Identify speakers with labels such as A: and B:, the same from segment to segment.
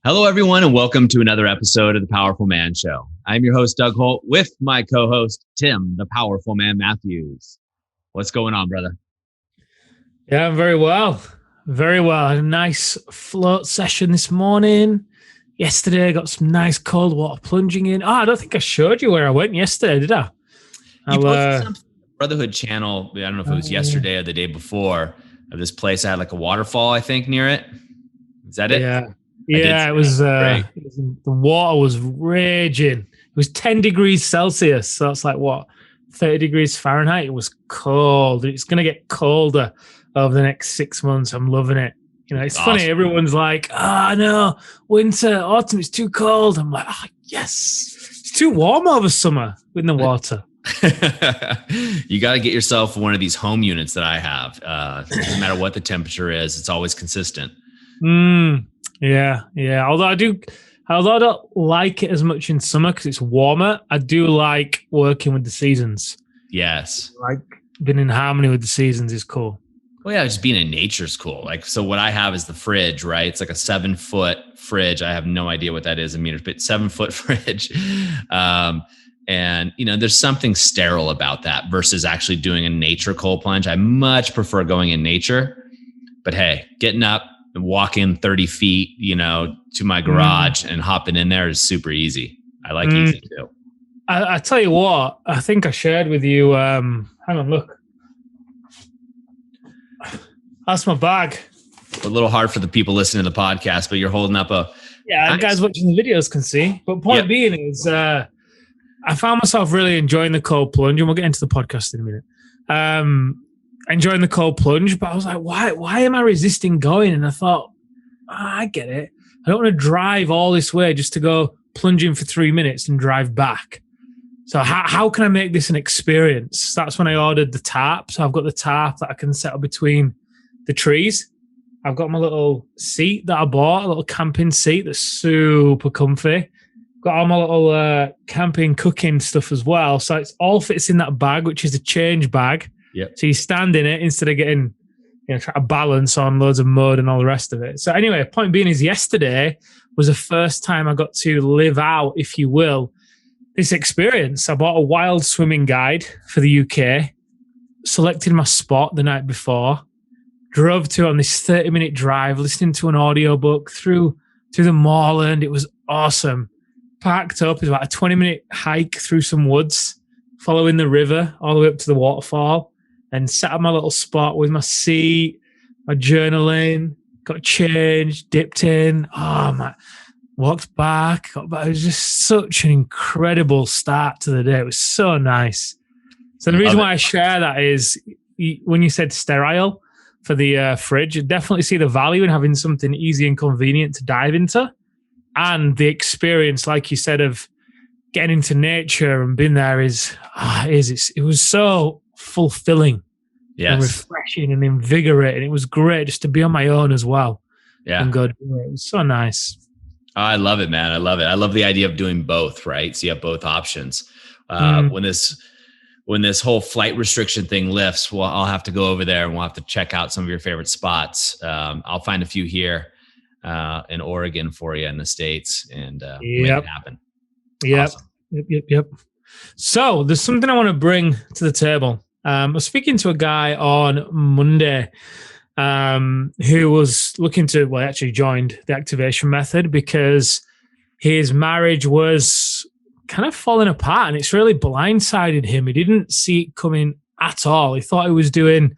A: Hello, everyone, and welcome to another episode of The Powerful Man Show. I'm your host, Doug Holt, with my co-host, Tim, the Powerful Man Matthews. What's going on, brother?
B: Yeah, I'm very well. Very well. I had a nice float session this morning. Yesterday, I got some nice cold water plunging in. Oh, I don't think I showed you where I went yesterday, did I?
A: You posted something on the Brotherhood channel. I don't know if it was yesterday or the day before, of this place. I had like a waterfall, I think, near it. Is that it?
B: Yeah, it was the water was raging. It was 10 degrees Celsius. So it's like, 30 degrees Fahrenheit? It was cold. It's going to get colder over the next 6 months. I'm loving it. You know, it's awesome. Funny. Everyone's like, no, winter, autumn, it's too cold. I'm like, yes, it's too warm over summer in the water.
A: You got to get yourself one of these home units that I have. No matter what the temperature is, it's always consistent.
B: Yeah. Although I don't like it as much in summer because it's warmer, I do like working with the seasons.
A: Yes.
B: Like being in harmony with the seasons is cool.
A: Well, yeah, just being in nature is cool. Like, so what I have is the fridge, right? It's like a 7-foot fridge. I have no idea what that is in meters, but 7-foot fridge. And, you know, there's something sterile about that versus actually doing a nature cold plunge. I much prefer going in nature. But hey, getting up and walking 30 feet, you know, to my garage and hopping in there is super easy. I like easy too.
B: I tell you what, I think I shared with you. Hang on, look. That's my bag.
A: A little hard for the people listening to the podcast, but you're holding up a...
B: Yeah, nice. Guys watching the videos can see. But point being is, I found myself really enjoying the cold plunge, and we'll get into the podcast in a minute. Enjoying the cold plunge, but I was like, why am I resisting going? And I thought, I get it. I don't want to drive all this way just to go plunging for 3 minutes and drive back. So how can I make this an experience? That's when I ordered the tarp. So I've got the tarp that I can set up between the trees. I've got my little seat that I bought, a little camping seat that's super comfy. Got all my little camping, cooking stuff as well. So it all fits in that bag, which is a change bag.
A: Yep.
B: So you stand in it instead of getting, trying to balance on loads of mud and all the rest of it. So anyway, point being is yesterday was the first time I got to live out, if you will, this experience. I bought a wild swimming guide for the UK, selected my spot the night before, drove to on this 30-minute drive, listening to an audiobook through the moorland. It was awesome. Parked up. It was about a 20-minute hike through some woods, following the river all the way up to the waterfall. And sat at my little spot with my seat, my journaling, got changed, dipped in. Walked back, got back. It was just such an incredible start to the day. It was so nice. So the reason why I share that is when you said sterile for the fridge, you definitely see the value in having something easy and convenient to dive into. And the experience, like you said, of getting into nature and being there it was so fulfilling and refreshing and invigorating. It was great just to be on my own as well.
A: Yeah.
B: And go do it. It was so nice.
A: I love it, man. I love it. I love the idea of doing both, right? So you have both options. When this whole flight restriction thing lifts, well, I'll have to go over there and we'll have to check out some of your favorite spots. I'll find a few here in Oregon for you in the States and make it happen.
B: Yep.
A: Awesome.
B: Yep. So there's something I want to bring to the table. I was speaking to a guy on Monday who was looking to, actually joined the activation method because his marriage was kind of falling apart and it's really blindsided him. He didn't see it coming at all. He thought he was doing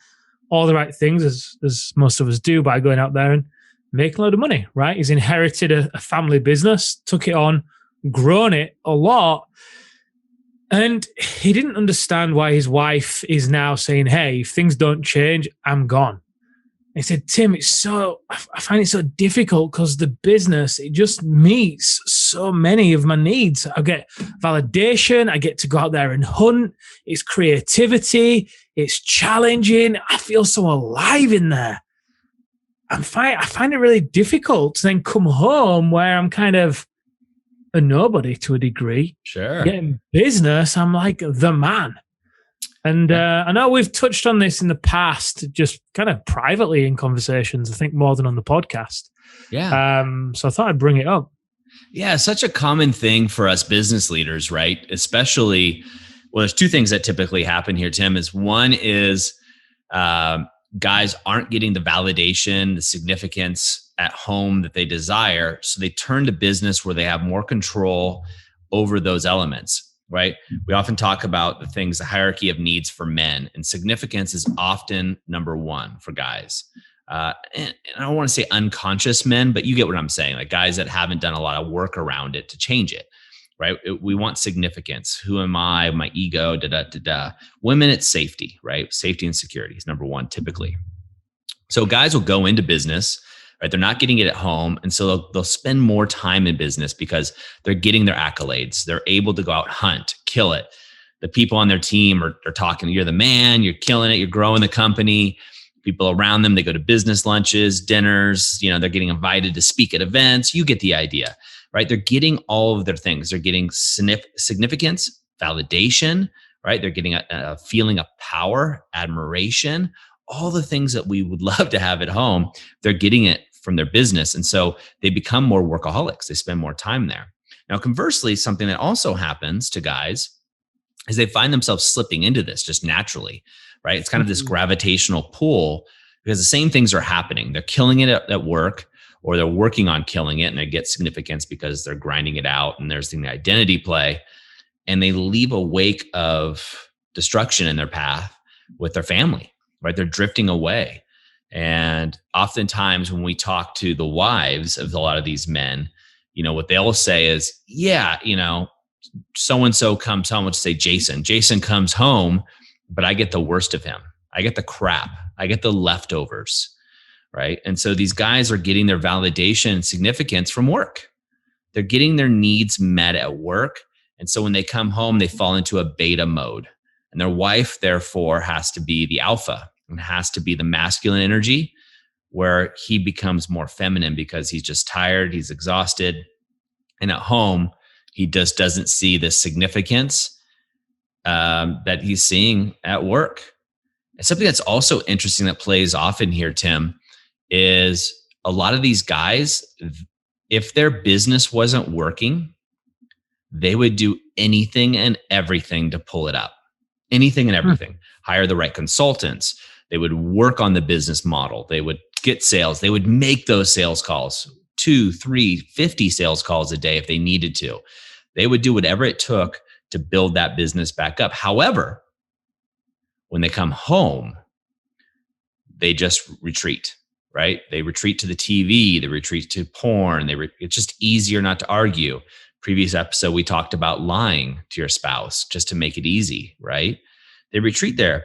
B: all the right things as most of us do by going out there and making a load of money, right? He's inherited a family business, took it on, grown it a lot. And he didn't understand why his wife is now saying, hey, if things don't change, I'm gone. He said, Tim, I find it so difficult because the business, it just meets so many of my needs. I get validation. I get to go out there and hunt. It's creativity. It's challenging. I feel so alive in there. I find it really difficult to then come home where I'm kind of a nobody to a degree.
A: Sure.
B: Getting business, I'm like the man. And I know we've touched on this in the past, just kind of privately in conversations, I think more than on the podcast.
A: Yeah.
B: So I thought I'd bring it up.
A: Yeah, such a common thing for us business leaders, right? Especially, well, there's two things that typically happen here, Tim. Is one is um, guys aren't getting the validation, the significance at home that they desire, so they turn to business where they have more control over those elements, right? We often talk about the things, the hierarchy of needs for men, and significance is often number one for guys. And I don't want to say unconscious men, but you get what I'm saying. Like guys that haven't done a lot of work around it to change it, right? We want significance. Who am I? My ego, da da da da. Women, it's safety, right? Safety and security is number one typically. So guys will go into business, right? They're not getting it at home. And so they'll spend more time in business because they're getting their accolades. They're able to go out, hunt, kill it. The people on their team are talking, you're the man, you're killing it, you're growing the company. People around them, they go to business lunches, dinners, they're getting invited to speak at events. You get the idea, right? They're getting all of their things. They're getting significance, validation, right? They're getting a feeling of power, admiration, all the things that we would love to have at home. They're getting it from their business. And so they become more workaholics. They spend more time there. Now, conversely, something that also happens to guys is they find themselves slipping into this just naturally, right? It's kind of this gravitational pull because the same things are happening. They're killing it at work, or they're working on killing it, and they get significance because they're grinding it out, and there's the identity play, and they leave a wake of destruction in their path with their family, right? They're drifting away. And oftentimes when we talk to the wives of a lot of these men, what they'll say is, yeah, so-and-so comes home, let's say Jason comes home, but I get the worst of him. I get the crap. I get the leftovers, right? And so these guys are getting their validation and significance from work. They're getting their needs met at work. And so when they come home, they fall into a beta mode. And their wife, therefore, has to be the alpha and has to be the masculine energy, where he becomes more feminine because he's just tired, he's exhausted. And at home, he just doesn't see the significance that he's seeing at work. And something that's also interesting that plays off in here, Tim, is a lot of these guys, if their business wasn't working, they would do anything and everything to pull it up. Anything and everything. Hire the right consultants. They would work on the business model. They would get sales. They would make those sales calls, 2, 3, 50 sales calls a day if they needed to. They would do whatever it took to build that business back up. However, when they come home, they just retreat, right? They retreat to the TV, they retreat to porn. It's just easier not to argue. Previous episode, we talked about lying to your spouse just to make it easy, right? They retreat there.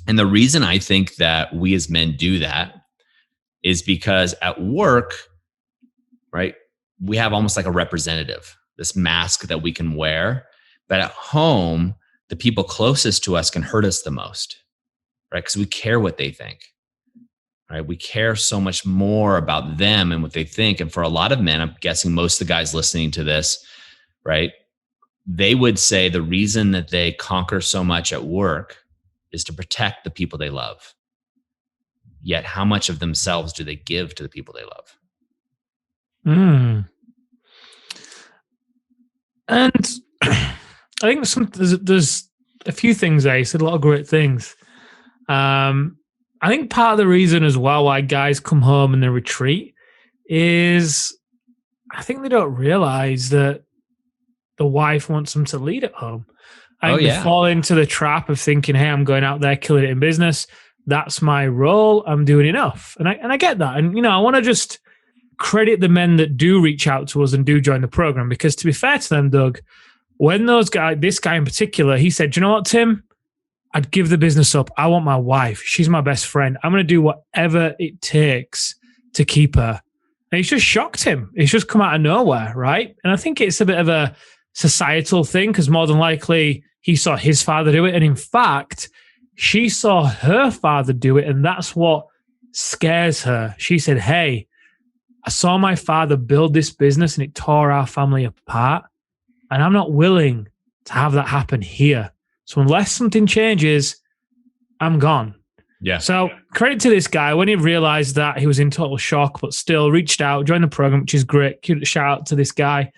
A: And the reason I think that we as men do that is because at work, right, we have almost like a representative, this mask that we can wear. But at home, the people closest to us can hurt us the most, right? Because we care what they think, right? We care so much more about them and what they think. And for a lot of men, I'm guessing most of the guys listening to this, right, they would say the reason that they conquer so much at work is to protect the people they love. Yet how much of themselves do they give to the people they love?
B: And I think there's a few things there. You said a lot of great things. I think part of the reason as well why guys come home and they retreat is I think they don't realize that the wife wants them to lead at home. I think they fall into the trap of thinking, hey, I'm going out there, killing it in business. That's my role. I'm doing enough. And I get that. And, I want to just credit the men that do reach out to us and do join the program, because to be fair to them, Doug, when those guys, this guy in particular, he said, you know what, Tim, I'd give the business up. I want my wife. She's my best friend. I'm going to do whatever it takes to keep her. And it's just shocked him. It's just come out of nowhere, right? And I think it's a bit of a societal thing, because more than likely he saw his father do it. And in fact, she saw her father do it. And that's what scares her. She said, hey, I saw my father build this business and it tore our family apart. And I'm not willing to have that happen here. So unless something changes, I'm gone.
A: Yeah.
B: So credit to this guy when he realized that, he was in total shock, but still reached out, joined the program, which is great. Shout out to this guy.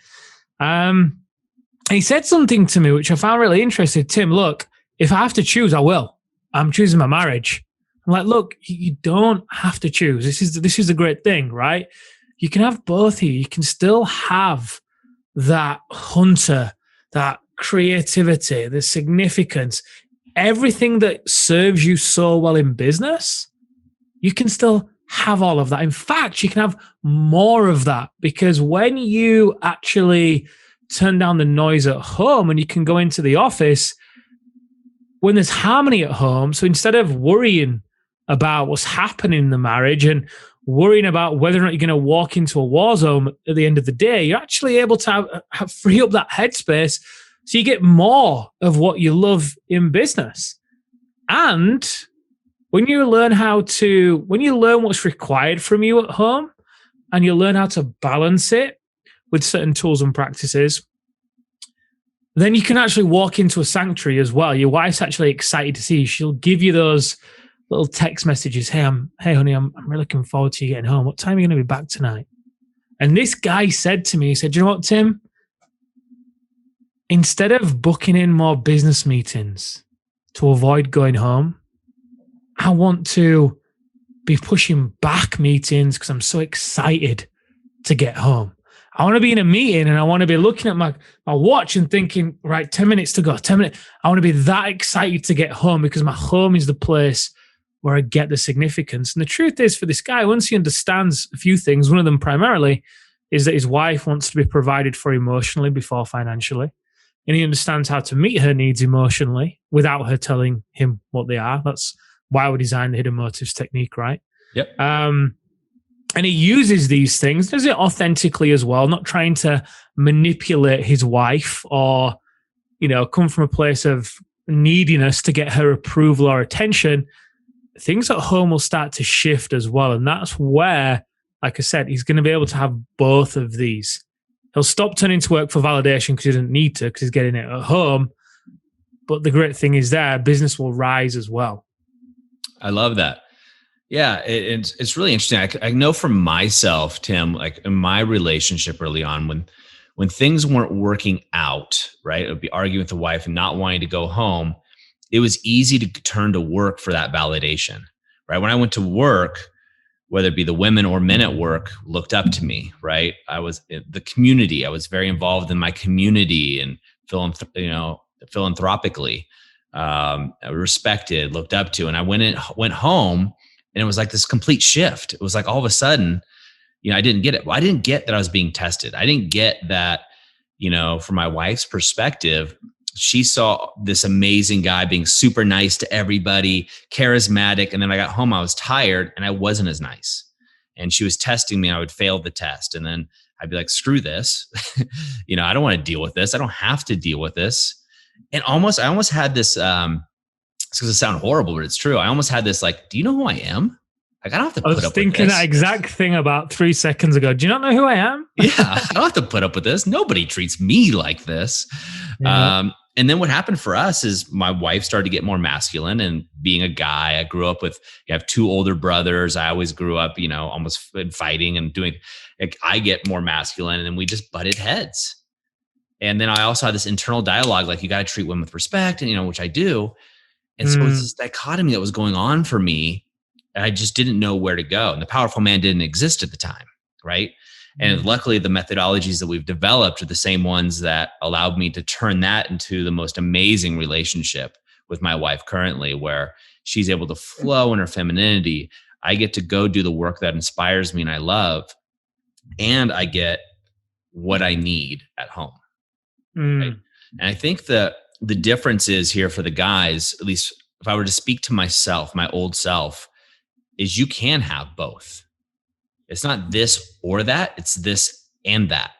B: He said something to me which I found really interesting. Tim, look, if I have to choose, I will. I'm choosing my marriage. I'm like, look, you don't have to choose. This is a great thing, right? You can have both here. You can still have that hunter, that creativity, the significance, everything that serves you so well in business. You can still have all of that. In fact, you can have more of that, because when you actually turn down the noise at home and you can go into the office when there's harmony at home. So instead of worrying about what's happening in the marriage and worrying about whether or not you're going to walk into a war zone at the end of the day, you're actually able to free up that headspace so you get more of what you love in business. And when you learn what's required from you at home and you learn how to balance it with certain tools and practices, then you can actually walk into a sanctuary as well. Your wife's actually excited to see you. She'll give you those little text messages. Hey, honey, I'm really looking forward to you getting home. What time are you going to be back tonight? And this guy said to me, he said, you know what, Tim? Instead of booking in more business meetings to avoid going home, I want to be pushing back meetings because I'm so excited to get home. I want to be in a meeting and I want to be looking at my watch and thinking, right, 10 minutes to go, 10 minutes. I want to be that excited to get home because my home is the place where I get the significance. And the truth is, for this guy, once he understands a few things, one of them primarily is that his wife wants to be provided for emotionally before financially. And he understands how to meet her needs emotionally without her telling him what they are. That's why we designed the hidden motives technique, right?
A: Yep.
B: And he uses these things, does it authentically as well, not trying to manipulate his wife or, come from a place of neediness to get her approval or attention. Things at home will start to shift as well. And that's where, like I said, he's going to be able to have both of these. He'll stop turning to work for validation because he doesn't need to, because he's getting it at home. But the great thing is business will rise as well.
A: I love that. Yeah, it's really interesting. I know from myself, Tim, like in my relationship early on, when things weren't working out, right? I would be arguing with the wife and not wanting to go home. It was easy to turn to work for that validation, right? When I went to work, whether it be the women or men at work looked up to me, right? I was in the community. I was very involved in my community and philanthropically, respected, looked up to. And I went home. And it was like this complete shift. It was like all of a sudden, I didn't get it. Well, I didn't get that I was being tested. I didn't get that, from my wife's perspective, she saw this amazing guy being super nice to everybody, charismatic. And then I got home, I was tired and I wasn't as nice. And she was testing me. I would fail the test. And then I'd be like, screw this. I don't want to deal with this. I don't have to deal with this. And I almost had this, it's going to sound horrible, but it's true. I almost had this like, do you know who I am? Like, I don't have to put up with this. I was thinking
B: that exact thing about 3 seconds ago. Do you not know who I am?
A: Yeah, I don't have to put up with this. Nobody treats me like this. Yeah. And then what happened for us is my wife started to get more masculine, and being a guy, I grew up with, you have 2 older brothers. I always grew up, almost fighting and doing, like, I get more masculine, and we just butted heads. And then I also had this internal dialogue, like, you got to treat women with respect, and, which I do. And so it's this dichotomy that was going on for me, and I just didn't know where to go. And the powerful man didn't exist at the time, right? And luckily, the methodologies that we've developed are the same ones that allowed me to turn that into the most amazing relationship with my wife currently, where she's able to flow in her femininity. I get to go do the work that inspires me and I love, and I get what I need at home. Right? And I think that the difference is here for the guys, at least if I were to speak to myself, my old self, is you can have both. It's not this or that, it's this and that.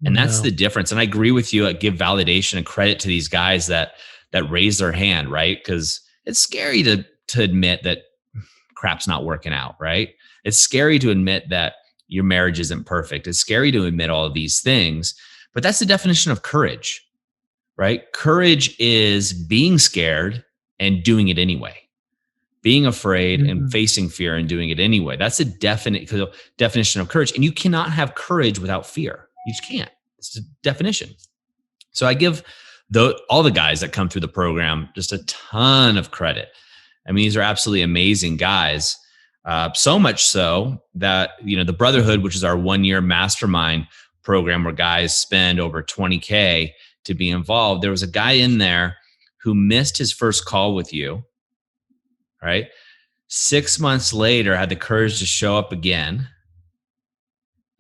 A: And that's the difference. And I agree with you. I give validation and credit to these guys that raise their hand, right? Because it's scary to admit that crap's not working out, right? It's scary to admit that your marriage isn't perfect. It's scary to admit all of these things, but that's the definition of courage, right? Courage is being scared and doing it anyway. being afraid and
B: Mm.
A: facing fear and doing it anyway. That's a definite definition of courage. And you cannot have courage without fear. You just can't. It's a definition. So I give all the guys that come through the program just a ton of credit. I mean, these are absolutely amazing guys. So much so that, the Brotherhood, which is our 1-year mastermind program where guys spend over $20K to be involved. There was a guy in there who missed his first call with you, right? 6 months later, had the courage to show up again.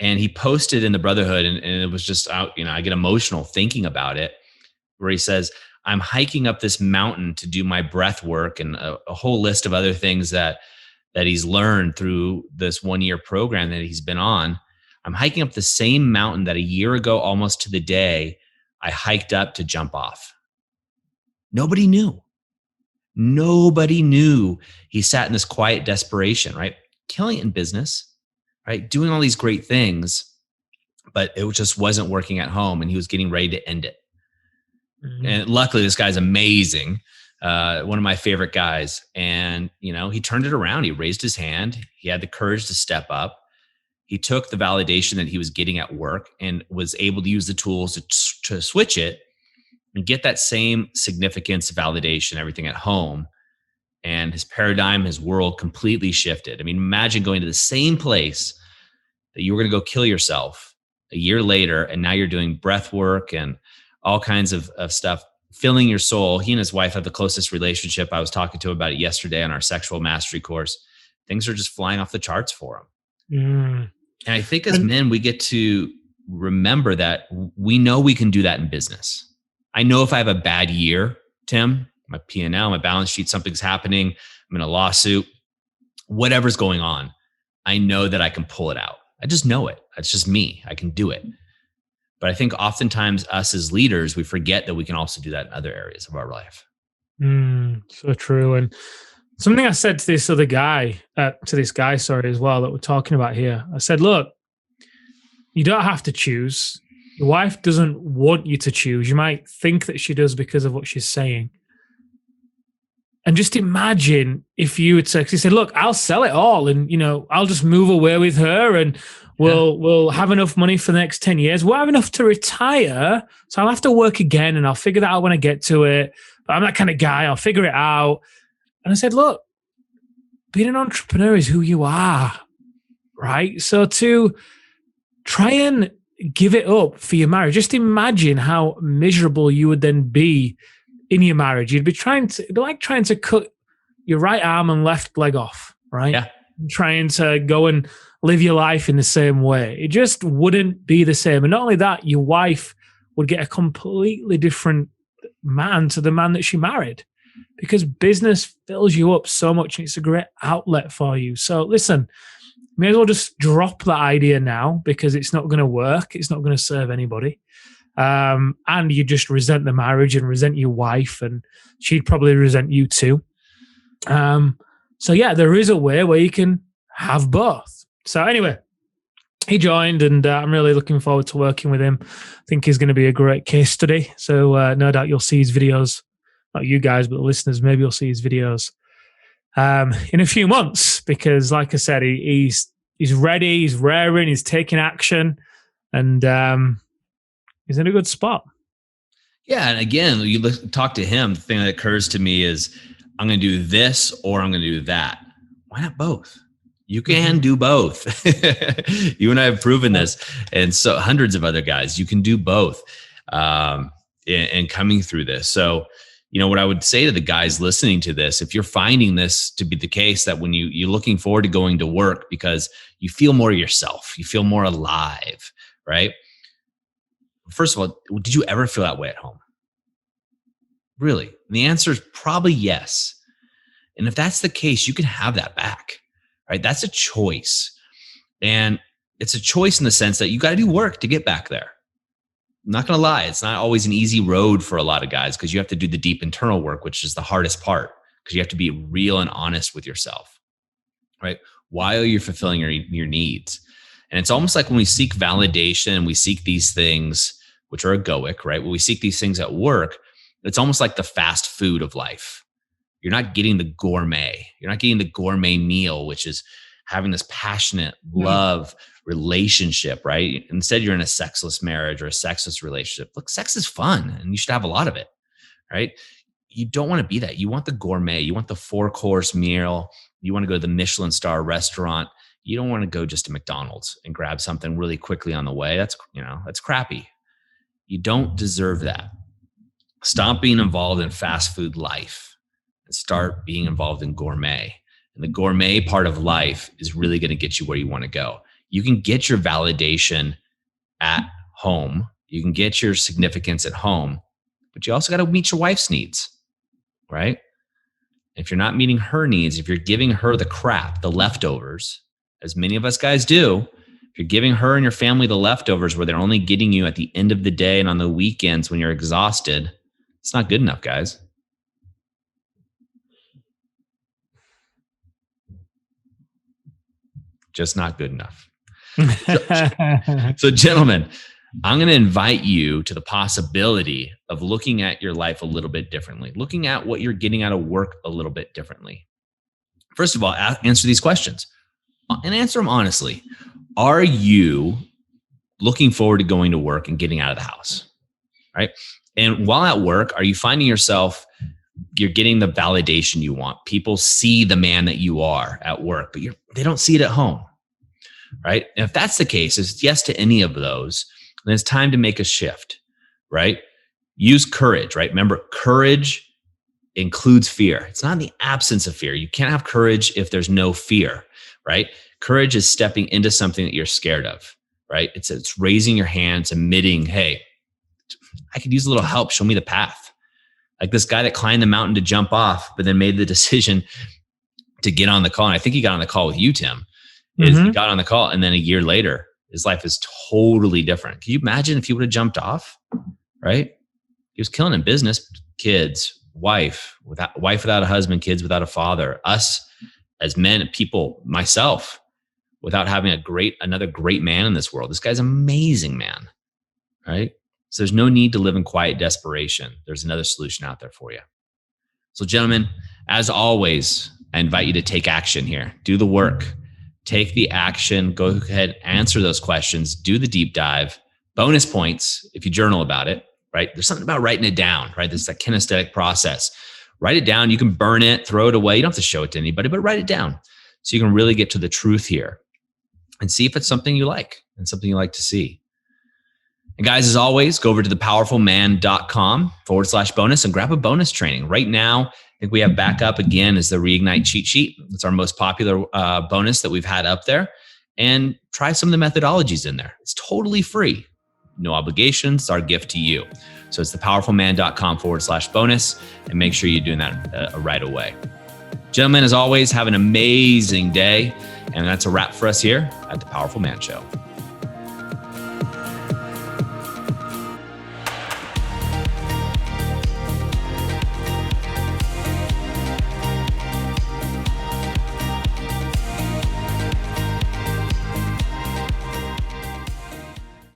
A: And he posted in the Brotherhood, and it was just out, I get emotional thinking about it, where he says, I'm hiking up this mountain to do my breath work and a whole list of other things that he's learned through this 1-year program that he's been on. I'm hiking up the same mountain that a year ago, almost to the day, I hiked up to jump off. Nobody knew. Nobody knew he sat in this quiet desperation, right? Killing it in business, right? Doing all these great things, but it just wasn't working at home, and he was getting ready to end it. Mm-hmm. And luckily, this guy's amazing. One of my favorite guys. And, he turned it around. He raised his hand. He had the courage to step up. He took the validation that he was getting at work and was able to use the tools to switch it and get that same significance, validation, everything at home. And his paradigm, his world completely shifted. I mean, imagine going to the same place that you were going to go kill yourself a year later, and now you're doing breath work and all kinds of stuff, filling your soul. He and his wife have the closest relationship. I was talking to him about it yesterday on our sexual mastery course. Things are just flying off the charts for him. Mm. And I think as men, we get to remember that we know we can do that in business. I know if I have a bad year, Tim, my P&L, my balance sheet, something's happening, I'm in a lawsuit, whatever's going on, I know that I can pull it out. I just know it. That's just me. I can do it. But I think oftentimes us as leaders, we forget that we can also do that in other areas of our life.
B: So true. And something I said to this guy, as well, that we're talking about here. I said, look, you don't have to choose. Your wife doesn't want you to choose. You might think that she does because of what she's saying. And just imagine if you would say, he said, look, I'll sell it all and, I'll just move away with her and we'll have enough money for the next 10 years. We'll have enough to retire. So I'll have to work again and I'll figure that out when I get to it. But I'm that kind of guy. I'll figure it out. And I said, look, being an entrepreneur is who you are, right? So to try and give it up for your marriage, just imagine how miserable you would then be in your marriage. It'd be like trying to cut your right arm and left leg off, right?
A: Yeah.
B: Trying to go and live your life in the same way. It just wouldn't be the same. And not only that, your wife would get a completely different man to the man that she married, because business fills you up so much and it's a great outlet for you. So listen, may as well just drop that idea now, because it's not going to work. It's not going to serve anybody. And you just resent the marriage and resent your wife, and she'd probably resent you too. So yeah, there is a way where you can have both. So anyway, he joined, and I'm really looking forward to working with him. I think he's going to be a great case study. So no doubt you'll see his videos, not you guys, but the listeners, maybe you'll see his videos in a few months, because like I said, he's ready, he's raring, he's taking action, and he's in a good spot.
A: Yeah. And again, you talk to him, the thing that occurs to me is, I'm going to do this or I'm going to do that. Why not both? You can do both. You and I have proven this. And so hundreds of other guys, you can do both and coming through this. So, what I would say to the guys listening to this, if you're finding this to be the case, that when you're looking forward to going to work because you feel more yourself, you feel more alive, right? First of all, did you ever feel that way at home? Really? And the answer is probably yes. And if that's the case, you can have that back, right? That's a choice. And it's a choice in the sense that you got to do work to get back there. I'm not going to lie. It's not always an easy road for a lot of guys, because you have to do the deep internal work, which is the hardest part, because you have to be real and honest with yourself, right? While you're fulfilling your needs. And it's almost like when we seek validation, we seek these things, which are egoic, right? When we seek these things at work, it's almost like the fast food of life. You're not getting the gourmet. You're not getting the gourmet meal, which is having this passionate love relationship, right? Instead, you're in a sexless marriage or a sexless relationship. Look, sex is fun and you should have a lot of it, right? You don't want to be that. You want the gourmet. You want the 4-course meal. You want to go to the Michelin star restaurant. You don't want to go just to McDonald's and grab something really quickly on the way. That's crappy. You don't deserve that. Stop being involved in fast food life and start being involved in gourmet. And the gourmet part of life is really going to get you where you want to go. You can get your validation at home. You can get your significance at home, but you also got to meet your wife's needs, right? If you're not meeting her needs, if you're giving her the crap, the leftovers, as many of us guys do, if you're giving her and your family the leftovers where they're only getting you at the end of the day and on the weekends when you're exhausted, it's not good enough, guys. Just not good enough. So gentlemen, I'm going to invite you to the possibility of looking at your life a little bit differently, looking at what you're getting out of work a little bit differently. First of all, answer these questions and answer them honestly. Are you looking forward to going to work and getting out of the house, right? And while at work, are you finding yourself, you're getting the validation you want? People see the man that you are at work, but they don't see it at home, right? And if that's the case, it's yes to any of those, then it's time to make a shift, right? Use courage, right? Remember, courage includes fear. It's not the absence of fear. You can't have courage if there's no fear, right? Courage is stepping into something that you're scared of, right? It's raising your hands, admitting, hey, I could use a little help. Show me the path. Like this guy that climbed the mountain to jump off, but then made the decision to get on the call. And I think he got on the call with you, Tim. He got on the call, and then a year later, his life is totally different. Can you imagine if he would have jumped off, right? He was killing in business, kids, wife without a husband, kids without a father, us as men, people, myself, without having another great man in this world. This guy's an amazing man, right? So there's no need to live in quiet desperation. There's another solution out there for you. So gentlemen, as always, I invite you to take action here. Do the work. Take the action. Go ahead, answer those questions. Do the deep dive. Bonus points if you journal about it, right? There's something about writing it down, right? There's that kinesthetic process. Write it down. You can burn it, throw it away. You don't have to show it to anybody, but write it down so you can really get to the truth here and see if it's something you like and something you like to see. And guys, as always, go over to thepowerfulman.com/bonus and grab a bonus training. Right now, I think we have back up again is the Reignite cheat sheet. It's our most popular bonus that we've had up there. And try some of the methodologies in there. It's totally free. No obligations. It's our gift to you. So it's thepowerfulman.com/bonus. And make sure you're doing that right away. Gentlemen, as always, have an amazing day. And that's a wrap for us here at The Powerful Man Show.